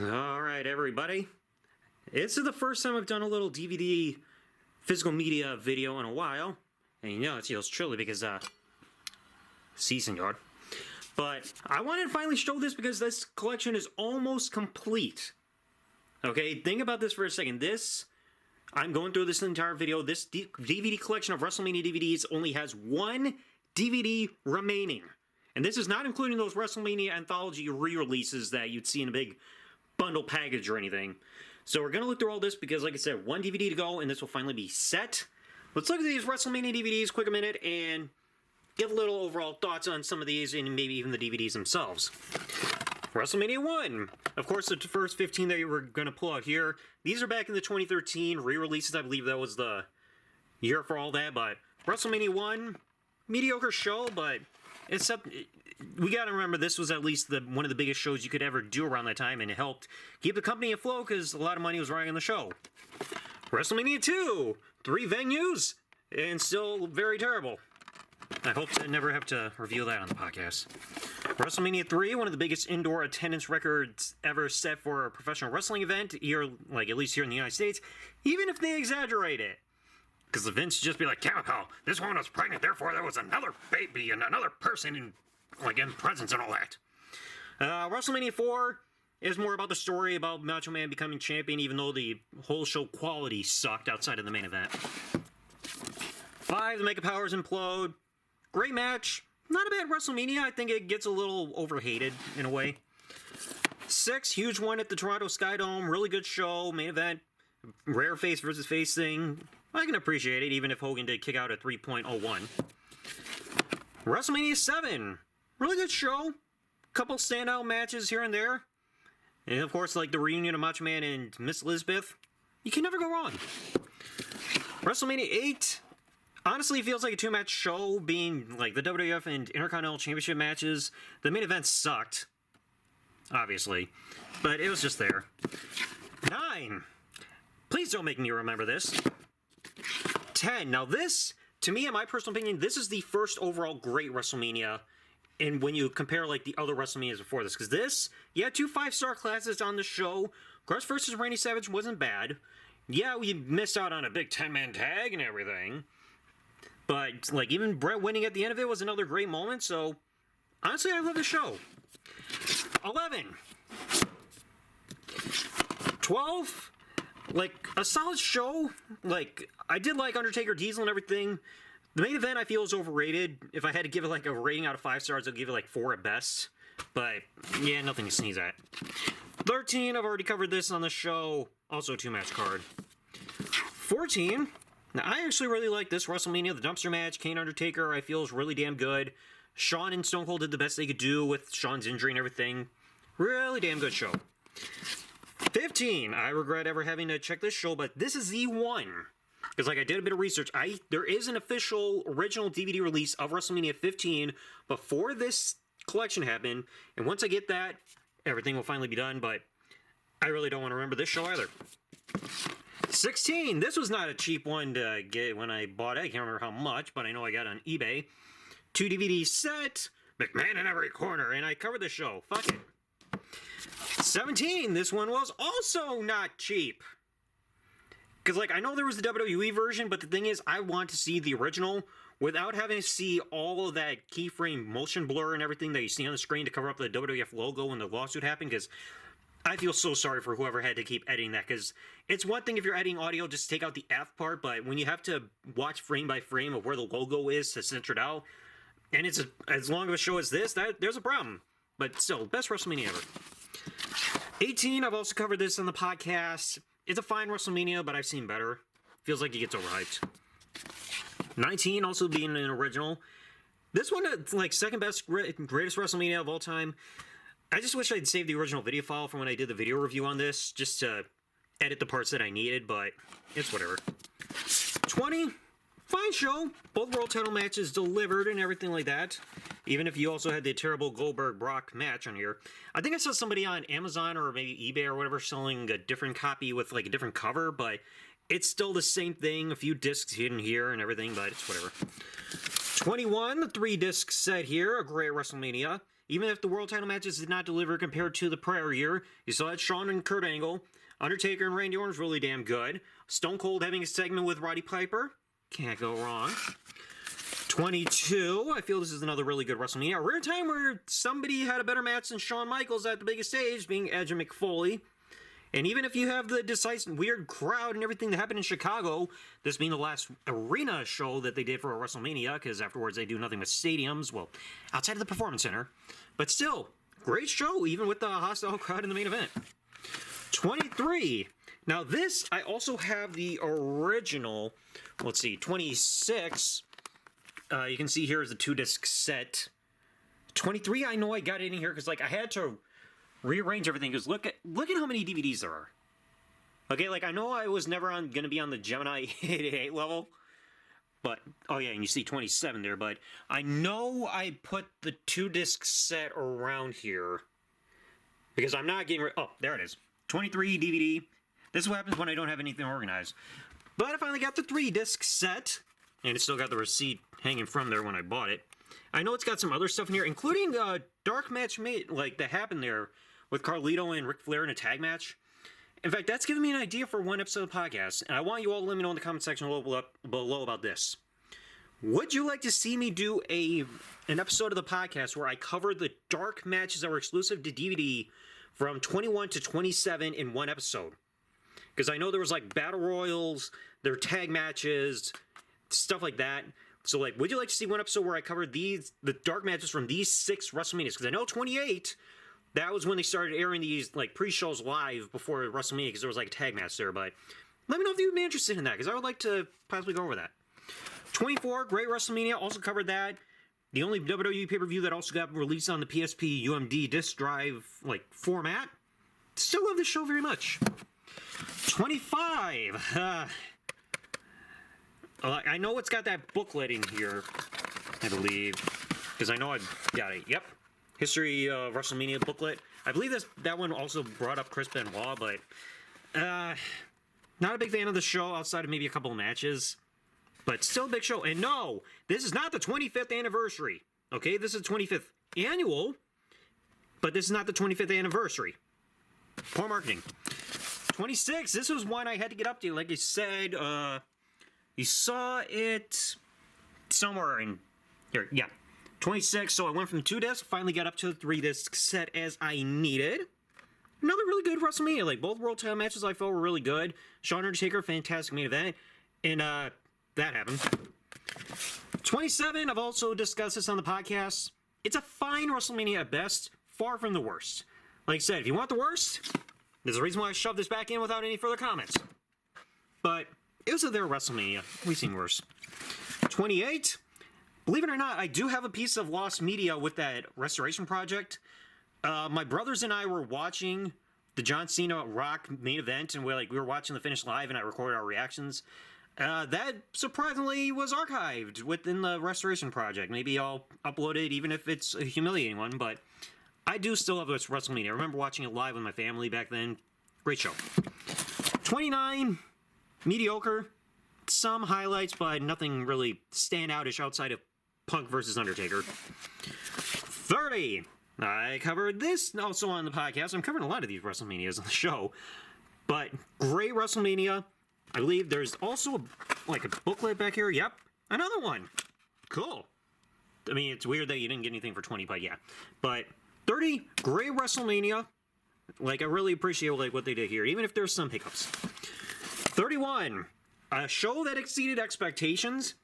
Alright, everybody. This is the first time I've done a little DVD physical media video in a while. And you know it's yours truly because, si senor. But I wanted to finally show this because this collection is almost complete. Okay, think about this for a second. I'm going through this entire video. This DVD collection of Wrestlemania DVDs only has one DVD remaining. And this is not including those Wrestlemania anthology re-releases that you'd see in a big bundle package or anything. So we're going to look through all this because, like I said, one DVD to go and this will finally be set. Let's look at these Wrestlemania DVDs quick a minute and give a little overall thoughts on some of these and maybe even the DVDs themselves. WrestleMania 1. Of course, the first 15 that we're going to pull out here. These are back in the 2013 re-releases. I believe that was the year for all that. But WrestleMania 1, mediocre show, but we got to remember this was at least one of the biggest shows you could ever do around that time, and it helped keep the company afloat because a lot of money was riding on the show. WrestleMania 2, 3 venues, and still very terrible. I hope to never have to reveal that on the podcast. WrestleMania 3, one of the biggest indoor attendance records ever set for a professional wrestling event, here, like at least here in the United States, even if they exaggerate it. Because the Vince would just be like, Chemical, this woman was pregnant, therefore there was another baby and another person in presence and all that. WrestleMania 4 is more about the story about Macho Man becoming champion, even though the whole show quality sucked outside of the main event. 5, the Mega Powers implode. Great match. Not a bad WrestleMania. I think it gets a little overhated in a way. 6, huge one at the Toronto Skydome. Really good show. Main event. Rare face versus face thing. I can appreciate it, even if Hogan did kick out at 3.01. WrestleMania 7. Really good show. Couple standout matches here and there. And of course, like the reunion of Macho Man and Miss Elizabeth. You can never go wrong. WrestleMania 8. Honestly, it feels like a two-match show, being like the WWF and Intercontinental Championship matches. The main event sucked, obviously, but it was just there. 9. Please don't make me remember this. 10. Now this, to me, in my personal opinion, this is the first overall great WrestleMania. And when you compare like the other WrestleManias before this, because this, yeah, 2 5-star classes on the show. Gross vs. Randy Savage wasn't bad. Yeah, we missed out on a big 10-man tag and everything. But, like, even Brett winning at the end of it was another great moment, so honestly, I love the show. 11. 12, like, a solid show. Like, I did like Undertaker, Diesel, and everything. The main event, I feel, is overrated. If I had to give it, like, a rating out of 5 stars, I'd give it, like, 4 at best. But, yeah, nothing to sneeze at. 13, I've already covered this on the show. Also a 2-match card. 14... Now, I actually really like this WrestleMania. The dumpster match, Kane Undertaker, I feel is really damn good. Shawn and Stone Cold did the best they could do with Shawn's injury and everything. Really damn good show. 15. I regret ever having to check this show, but this is the one. Because, like, I did a bit of research. There is an official original DVD release of WrestleMania 15 before this collection happened. And once I get that, everything will finally be done. But I really don't want to remember this show either. 16. This was not a cheap one to get when I bought it. I can't remember how much, but I know I got it on eBay. 2 DVD set. McMahon in every corner. And I covered the show. Fuck it. 17. This one was also not cheap. Because, like, I know there was the WWE version, but the thing is, I want to see the original without having to see all of that keyframe motion blur and everything that you see on the screen to cover up the WWF logo when the lawsuit happened, because I feel so sorry for whoever had to keep editing that, because it's one thing if you're editing audio just to take out the F part, but when you have to watch frame by frame of where the logo is to censor it out, and it's as long of a show as this, there's a problem. But still, best WrestleMania ever. 18, I've also covered this on the podcast. It's a fine WrestleMania, but I've seen better. Feels like it gets overhyped. 19, also being an original. This one, like, second best, greatest WrestleMania of all time. I just wish I'd saved the original video file from when I did the video review on this, just to edit the parts that I needed, but it's whatever. 20, fine show. Both world title matches delivered and everything like that. Even if you also had the terrible Goldberg-Brock match on here. I think I saw somebody on Amazon or maybe eBay or whatever selling a different copy with like a different cover, but it's still the same thing. A few discs hidden here and everything, but it's whatever. 21, the 3-disc set here, a great WrestleMania. even if the world title matches did not deliver compared to the prior year. You still had Shawn and Kurt Angle. Undertaker and Randy Orton was really damn good. Stone Cold having a segment with Roddy Piper. Can't go wrong. 22, I feel this is another really good WrestleMania. A rare time where somebody had a better match than Shawn Michaels at the biggest stage, being Edge and Mick Foley. And even if you have the decisive weird crowd and everything that happened in Chicago, this being the last arena show that they did for a WrestleMania, because afterwards they do nothing but stadiums, well, outside of the Performance Center. But still, great show, even with the hostile crowd in the main event. 23. Now this, I also have the original, let's see, 26. You can see here is the 2-disc set. 23, I know I got it in here because like I had to rearrange everything because look at how many DVDs there are. Okay, like I know I was never gonna be on the Gemini 888 level, but oh yeah, and you see 27 there, but I know I put the 2-disc set around here because I'm not getting oh, there it is. 23 DVD. This is what happens when I don't have anything organized. But I finally got the 3-disc set, and it's still got the receipt hanging from there when I bought it. I know it's got some other stuff in here, including a dark match like that happened there with Carlito and Ric Flair in a tag match. In fact, that's giving me an idea for one episode of the podcast, and I want you all to let me know in the comment section below about this. Would you like to see me do an episode of the podcast where I cover the dark matches that were exclusive to DVD from 21 to 27 in one episode? Because I know there was like battle royals, there were tag matches, stuff like that. So like, would you like to see one episode where I cover the dark matches from these 6 WrestleManias? Because I know 28, that was when they started airing these like pre-shows live before WrestleMania, because there was like a tag match there. But let me know if you would be interested in that, because I would like to possibly go over that. 24, great WrestleMania, also covered that. The only WWE pay-per-view that also got released on the PSP UMD disc drive like format. Still love this show very much. 25. I know it's got that booklet in here, I believe, because I know I've got it. Yep, History of WrestleMania booklet. I believe that one also brought up Chris Benoit, but not a big fan of the show outside of maybe a couple of matches, but still a big show. And no, this is not the 25th anniversary. Okay, this is 25th annual, but this is not the 25th anniversary. Poor marketing. 26. This was one I had to get up to. Like I said, you saw it somewhere in here. Yeah, 26. So I went from 2-disc, finally got up to the 3-disc set as I needed. Another really good WrestleMania. Like both world title matches, I felt were really good. Shawn Undertaker, fantastic main event, and that happened. 27. I've also discussed this on the podcast. It's a fine WrestleMania at best, far from the worst. Like I said, if you want the worst, there's a reason why I shoved this back in without any further comments. But it was their WrestleMania. We've seen worse. 28. Believe it or not, I do have a piece of lost media with that restoration project. My brothers and I were watching the John Cena Rock main event, and we were watching the finish live, and I recorded our reactions. That surprisingly was archived within the restoration project. Maybe I'll upload it, even if it's a humiliating one, but I do still love this WrestleMania. I remember watching it live with my family back then. Great show. 29. Mediocre. Some highlights, but nothing really standoutish outside of Punk versus Undertaker. 30. I covered this also on the podcast. I'm covering a lot of these WrestleManias on the show. But great WrestleMania. I believe there's also a booklet back here. Yep. Another one. Cool. I mean, it's weird that you didn't get anything for 20, but yeah. But 30. Great WrestleMania. Like, I really appreciate what they did here, even if there's some hiccups. 31. A show that exceeded expectations.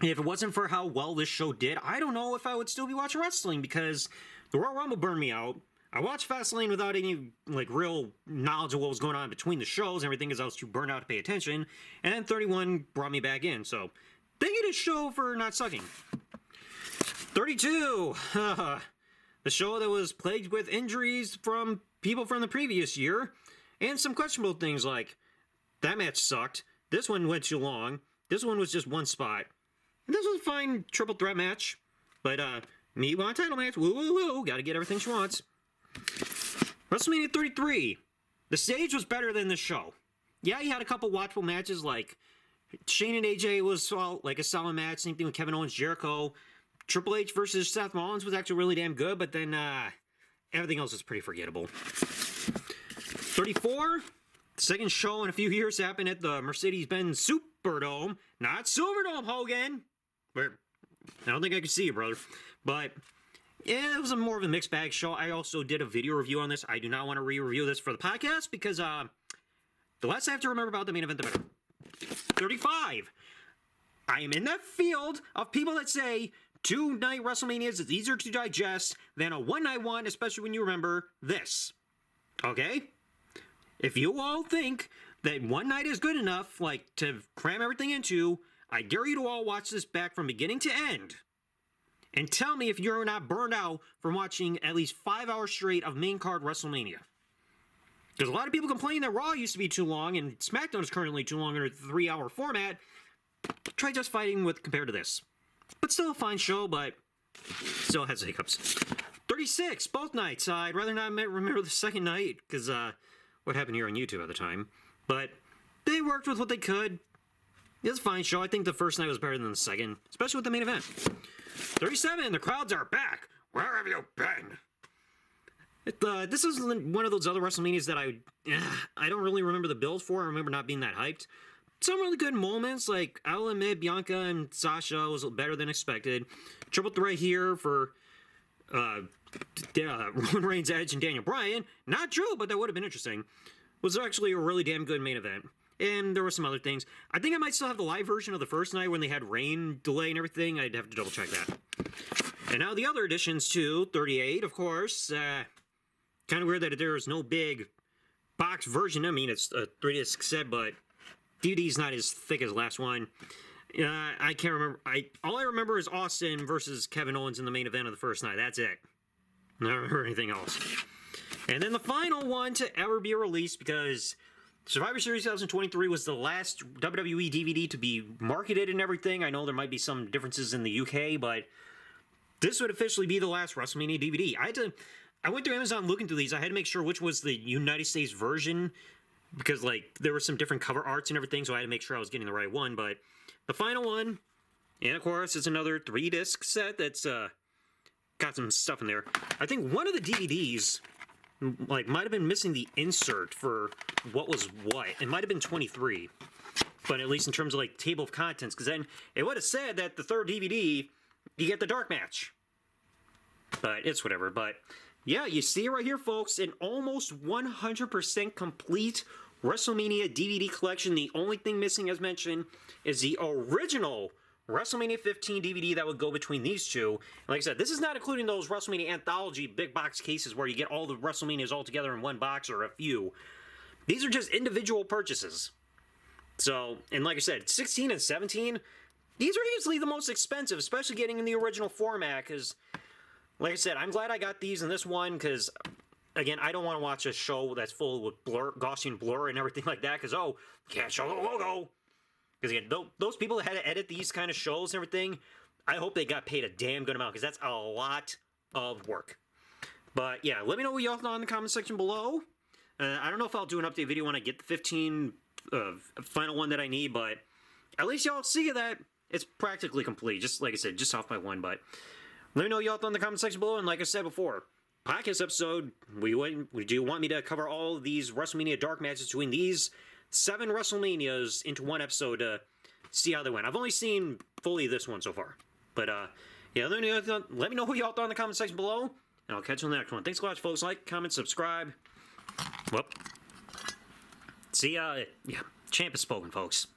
If it wasn't for how well this show did, I don't know if I would still be watching wrestling, because the Royal Rumble burned me out. I watched Fastlane without any real knowledge of what was going on between the shows and everything, because I was too burnt out to pay attention. And then 31 brought me back in, so thank you to show for not sucking. 32. The show that was plagued with injuries from people from the previous year, and some questionable things like that match sucked. This one went too long. This one was just one spot. And this was a fine triple threat match. But, me want a title match. Woo, woo, woo. Gotta get everything she wants. WrestleMania 33. The stage was better than the show. Yeah, you had a couple watchable matches, like Shane and AJ was like a solid match. Same thing with Kevin Owens, Jericho. Triple H versus Seth Rollins was actually really damn good, but then everything else is pretty forgettable. 34, second show in a few years happened at the Mercedes-Benz Superdome. Not Silverdome, Hogan. But I don't think I can see you, brother. But yeah, it was more of a mixed bag show. I also did a video review on this. I do not want to re-review this for the podcast because the less I have to remember about the main event, the better. 35. I am in that field of people that say 2-night WrestleManias is easier to digest than a one-night one, especially when you remember this. Okay? If you all think that one night is good enough, like, to cram everything into, I dare you to all watch this back from beginning to end. And tell me if you're not burned out from watching at least 5 hours straight of main card WrestleMania. Because a lot of people complain that Raw used to be too long, and SmackDown is currently too long in a 3-hour format. Try just fighting with compared to this. But still a fine show, but still has hiccups. 36, both nights. I'd rather not remember the second night, because what happened here on YouTube at the time. But they worked with what they could. It was a fine show. I think the first night was better than the second, especially with the main event. 37, the crowds are back. Where have you been? This is one of those other WrestleManias that I don't really remember the build for. I remember not being that hyped. Some really good moments, like I'll admit Bianca and Sasha was better than expected. Triple threat here for Roman Reigns, Edge, and Daniel Bryan. Not true, but that would have been interesting. Was actually a really damn good main event. And there were some other things. I think I might still have the live version of the first night when they had rain delay and everything. I'd have to double check that. And now the other additions too. 38, of course. Kind of weird that there's no big box version. I mean, it's a 3-disc set, but DVD's not as thick as the last one. I can't remember. All I remember is Austin versus Kevin Owens in the main event of the first night. That's it. I don't remember anything else. And then the final one to ever be released, because Survivor Series 2023 was the last WWE DVD to be marketed and everything. I know there might be some differences in the UK, but this would officially be the last WrestleMania DVD. I went through Amazon looking through these. I had to make sure which was the United States version, because like there were some different cover arts and everything, so I had to make sure I was getting the right one. But the final one, and of course, it's another 3-disc set that's got some stuff in there. I think one of the DVDs might have been missing the insert for what was what. It might have been 23, but at least in terms of like table of contents, because then it would have said that the third DVD you get the dark match. But it's whatever. But yeah, you see it right here, folks, an almost 100% complete WrestleMania DVD collection. The only thing missing, as mentioned, is the original WrestleMania 15 DVD that would go between these two. And like I said, this is not including those WrestleMania Anthology big box cases where you get all the WrestleManias all together in one box or a few. These are just individual purchases. So, and like I said, 16 and 17, these are easily the most expensive, especially getting in the original format, because like I said, I'm glad I got these in this one, because again, I don't want to watch a show that's full with Gaussian blur and everything like that, because can't show the logo. Because again, those people that had to edit these kind of shows and everything, I hope they got paid a damn good amount, because that's a lot of work. But yeah, let me know what y'all thought in the comment section below. I don't know if I'll do an update video when I get the 15 final one that I need, but at least y'all see that it's practically complete. Just like I said, just off by one. But let me know what y'all thought in the comment section below. And like I said before, podcast episode, do you want me to cover all of these WrestleMania dark matches between these 7 WrestleManias into one episode to see how they went? I've only seen fully this one so far. But yeah, let me know who y'all thought in the comment section below, and I'll catch you on the next one. Thanks a lot, folks. Like, comment, subscribe. Well, see ya. Yeah, champ has spoken, folks.